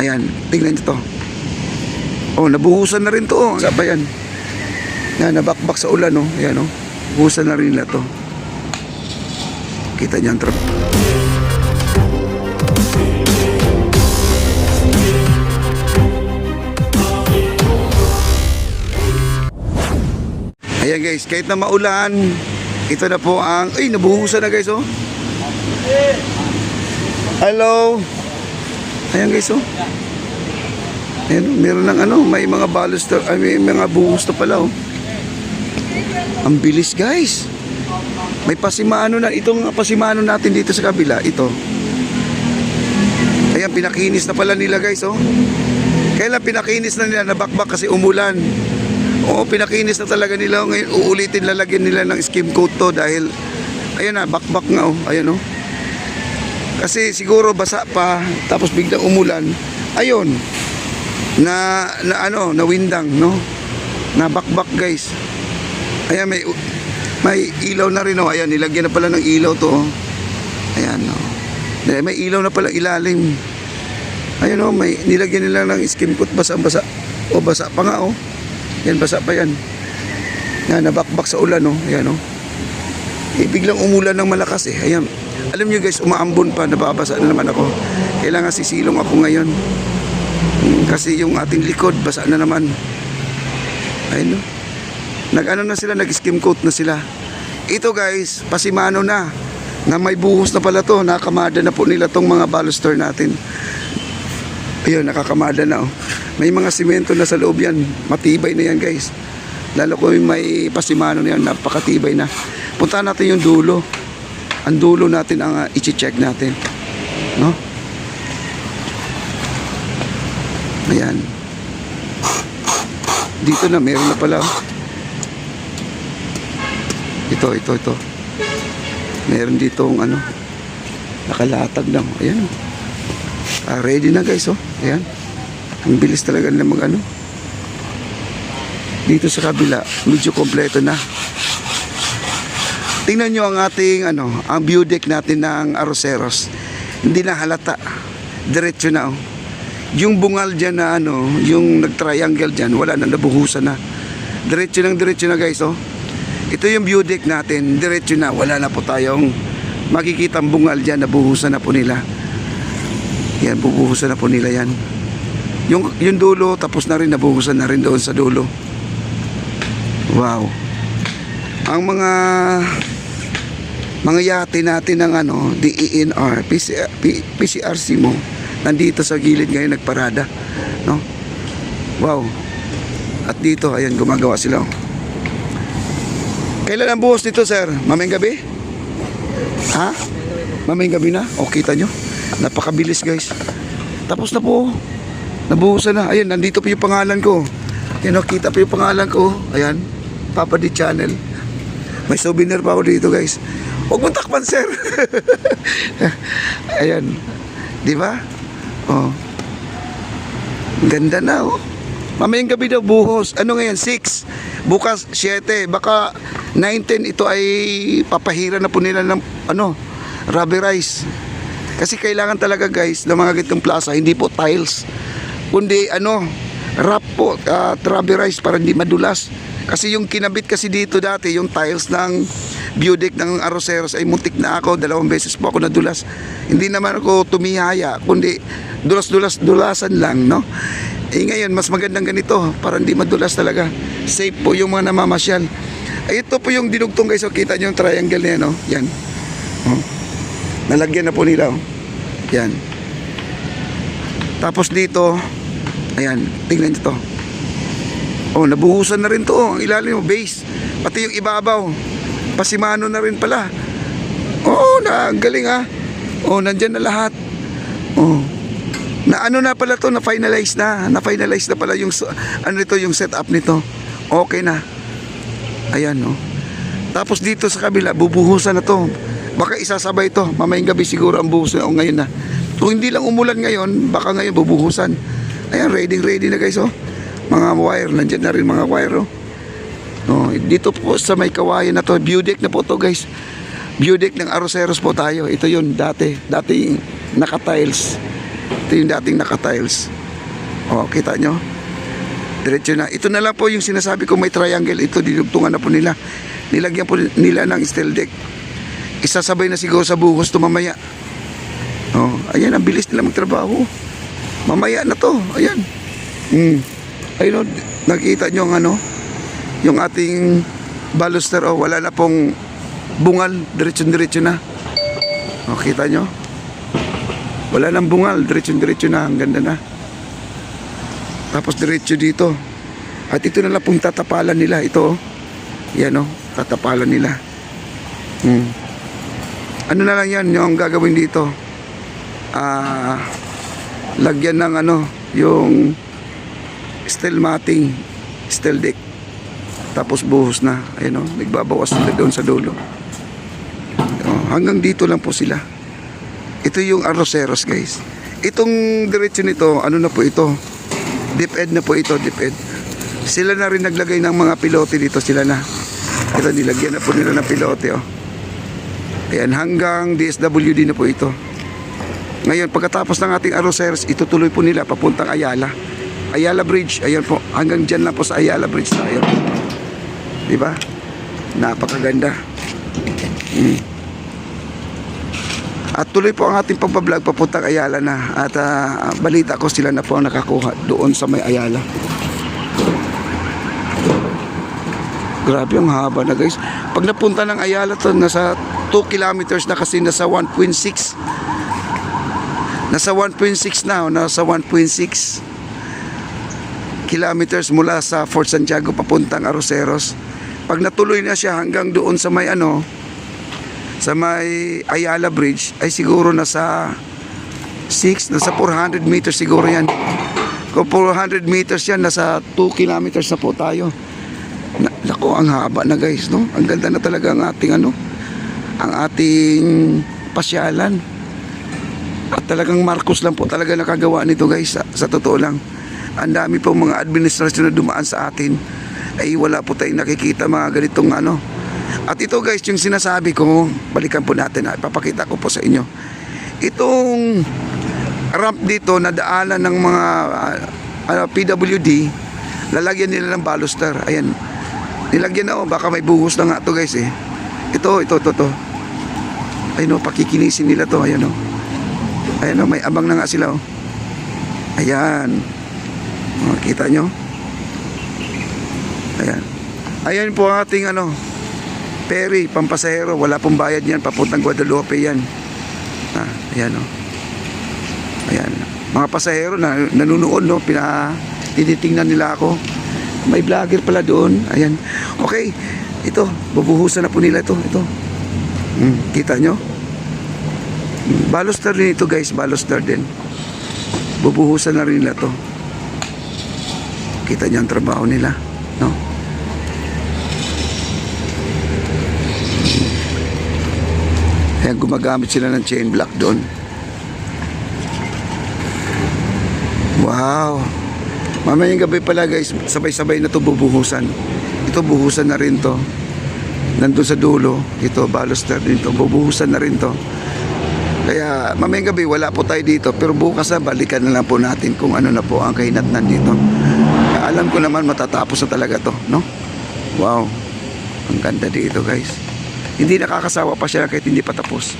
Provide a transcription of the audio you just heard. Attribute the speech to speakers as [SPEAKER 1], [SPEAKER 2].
[SPEAKER 1] Ayan, tingnan nyo to. Oh, nabuhusan na rin to. Oh. Saan ba yan? Yan, nabakbak sa ulan, oh. Ayan, oh. Buhusan na rin nila to. Kita nyo ang trap. Ayan guys, kahit na maulan, ito na po ang... Ay, nabuhusan na guys, oh. Hello. Ayan guys, oh. Ayan, meron ng ano, may mga balos, may mga buhos na pala, oh. Ang bilis guys. May pasimano na, itong pasimano natin dito sa kabila, ito. Ayan, pinakinis na pala nila guys, oh. Kailan pinakinis na nila, nabakbak kasi umulan. Oo, pinakinis na talaga nila. Ngayon, uulitin, lalagyan nila ng skim coat to dahil, ayan na, bakbak nga, oh. Ayan, oh. Kasi siguro basa pa, tapos biglang umulan. Ayun, na windang, no? Na bakbak, guys. Ayan, may ilaw na rin, oh. Ayan, nilagyan na pala ng ilaw to, oh. Ayan, oh. May ilaw na pala ilalim. Ayan, oh, may nilagyan nila ng skim coat, basa-basa. O, basa pa nga, oh. Yan, basa pa yan. Yan, nabakbak sa ulan, oh. Ayan, oh. Biglang umulan ng malakas, eh. Ayan. Alam nyo guys, umaambon pa, nababasa na naman ako. Kailangan sisilong ako ngayon. Kasi yung ating likod, basa na naman. Ayun, no? Nag-ano na sila, nag-skim coat na sila. Ito guys, pasimano na may buhos na pala to. Nakakamada na po nila tong mga baluster natin. Ayun, nakakamada na, oh. May mga simento na sa loob yan. Matibay na yan guys. Lalo kung may pasimano na yan, napakatibay na. Punta natin yung dulo. Ang dulo natin ang i-check natin, no? Ayan. Dito na, meron na pala, oh. Ito. Meron dito ang ano, nakalatag lang. Ayan. Ready na guys, oh. Ayan. Ang bilis talaga nila mag ano. Dito sa kabila, medyo kompleto na. Tingnan nyo ang ating ano, ang view deck natin ng Arroceros. Hindi na halata. Diretso na, oh. Yung bungal dyan na ano, yung nag-triangle dyan, wala na, nabuhusan na. Diretso na guys, oh. Ito yung view deck natin, diretso na, wala na po tayong makikita ang bungal dyan, nabuhusan na po nila. Yan, bubuhusan na po nila yan. Yung dulo, tapos na rin, nabuhusan na rin doon sa dulo. Wow. Ang mga yate natin ng ano, DENR, PCRC mo, nandito sa gilid ngayon nagparada, no? Wow. At dito, ayan, gumagawa sila, oh. Kailan ang buhos nito, sir? Mamayang gabi? Ha? Mamayang gabi na? O, kita nyo? Napakabilis, guys. Tapos na po. Nabuhusan na. Ayan, nandito po yung pangalan ko. Ayan, oh, kita po yung pangalan ko. Ayan, Papa D Channel. May souvenir pa ako dito, guys. Huwag mong takpan, sir. Ayan. Di ba? Oh. Ganda na, oh. Mamayang gabi daw buhos. Ano ngayon? 6. Bukas 7. Baka 9-10 ito ay papahira na po nila ng ano, rubberized. Kasi kailangan talaga, guys, ng mga gitong plaza, hindi po tiles, kundi ano, wrap po, rubberized para hindi madulas. Kasi yung kinabit kasi dito dati, yung tiles ng view deck ng Arroceros ay muntik na ako. 2 beses po ako nadulas. Hindi naman ako tumihaya, kundi dulasan lang, no? Eh ngayon, mas magandang ganito para hindi madulas talaga. Safe po yung mga namamasyal. Ay, ito po yung dinugtong, guys. So, kita nyo yung triangle niya, no? Yan. Oh. Nalagyan na po nila, oh. Yan. Tapos dito, ayan, tingnan nyo to. Oh, nabuhusan na rin to, oh. Ang ilalim mo, base. Pati yung ibabaw, pasimano na rin pala. Oh, galing, ah. Oh, nandyan na lahat. Oh. Na ano na pala to, na-finalize na. Na-finalize na pala yung, ano nito, yung setup nito. Okay na. Ayan, oh. Tapos dito sa kabila, bubuhusan na to. Baka isasabay to. Mamayang gabi siguro ang buhos na, o ngayon na. Kung hindi lang umulan ngayon, baka ngayon bubuhusan. Ayan, ready na guys, oh. Mga wire, nandyan na rin mga wire, oh. Oh, dito po sa may kawayan na to, view deck na po to, guys. View deck ng Arroceros po tayo. Ito yun, dati naka-tiles. Ito yung dating naka-tiles. O, kita nyo? Diretso na. Ito na lang po yung sinasabi ko may triangle. Ito, dinugtungan na po nila. Nilagyan po nila ng steel deck. Isasabay na siguro sa buhos to mamaya. O, ayan, ang bilis nila magtrabaho. Mamaya na to. Ayan. Ayun, nakita nyo ang ano, yung ating baluster. O, wala na pong bungal. Diretso na. O, kita nyo? Wala nang bungal. Diretso na. Ang ganda na. Tapos diretso dito. At ito na lang pong tatapalan nila. Ito, yan o, tatapalan nila. Ano na lang yan, yung gagawin dito. Lagyan ng ano, yung steel matting, steel deck. Tapos buhos na. Ayan o, nagbabawas sila doon sa dulo. Hanggang dito lang po sila. Ito yung arroceros, guys. Itong diretso nito, ano na po ito? Deep end na po ito, deep end. Sila na rin naglagay ng mga pilote dito, sila na. Ito, nilagyan na po nila ng pilote, oh. Ayan, hanggang DSWD na po ito. Ngayon, pagkatapos ng ating arroceros, itutuloy po nila papuntang Ayala. Ayala Bridge, ayan po. Hanggang dyan lang po sa Ayala Bridge tayo. Diba? Napakaganda. At tuloy po ang ating pagbablog papuntang Ayala na. At balita ko sila na po ang nakakuha doon sa may Ayala. Grabe ang haba na, guys. Pag napunta ng Ayala to, nasa 2 kilometers na kasi nasa 1.6. Nasa 1.6 na, nasa 1.6 kilometers mula sa Fort Santiago papuntang Arroceros. Pag natuloy na siya hanggang doon sa may ano, sa may Ayala Bridge, ay siguro nasa 400 meters siguro yan. Kung 400 meters yan, nasa 2 kilometers na po tayo. Naku, ang haba na, guys, no? Ang ganda na talaga ang ating ano, ang ating pasyalan. At talagang Marcos lang po talaga nakagawa nito, guys, sa totoo lang. Ang dami po mga administrasyon na dumaan sa atin, ay wala po tayong nakikita mga ganitong ano. At ito, guys, yung sinasabi ko, balikan po natin, ipapakita ko po sa inyo. Itong ramp dito na daanan ng mga PWD, lalagyan nila ng baluster. Ayan, nilagyan na, oh, baka may buhos na nga to, guys, eh. Ito. Ayun, oh, pakikinisin nila to. Ayan, oh. Ayan, oh, may abang na nga sila, oh. Ayan. Oh, kita nyo? Ayan. Ayan po ang ating ano, ferry, pampasahero. Wala pong bayad yan, papuntang Guadalupe yan. Ayan, oh. Ayan. Mga pasahero na nanunood, no, tinitingnan nila ako. May vlogger pala doon. Ayan. Okay, ito, bubuhusan na po nila ito. Kita nyo? Baluster din ito, guys, baluster din. Bubuhusan na rin nila to. Kita nyo ang trabaho nila, no? Ayan, gumagamit sila ng chain block doon. Wow. Mamayang gabi pala, guys, sabay-sabay na to bubuhusan. Ito, buhusan na rin to. Nandun sa dulo, ito, baluster din to. Bubuhusan na rin to. Kaya mamayang gabi wala po tayo dito, pero bukas na balikan na lang po natin kung ano na po ang kahinatnan dito. Alam ko naman matatapos na talaga to, no? Wow. Ang ganda dito, guys. Hindi nakakasawa pa siya kahit hindi pa tapos.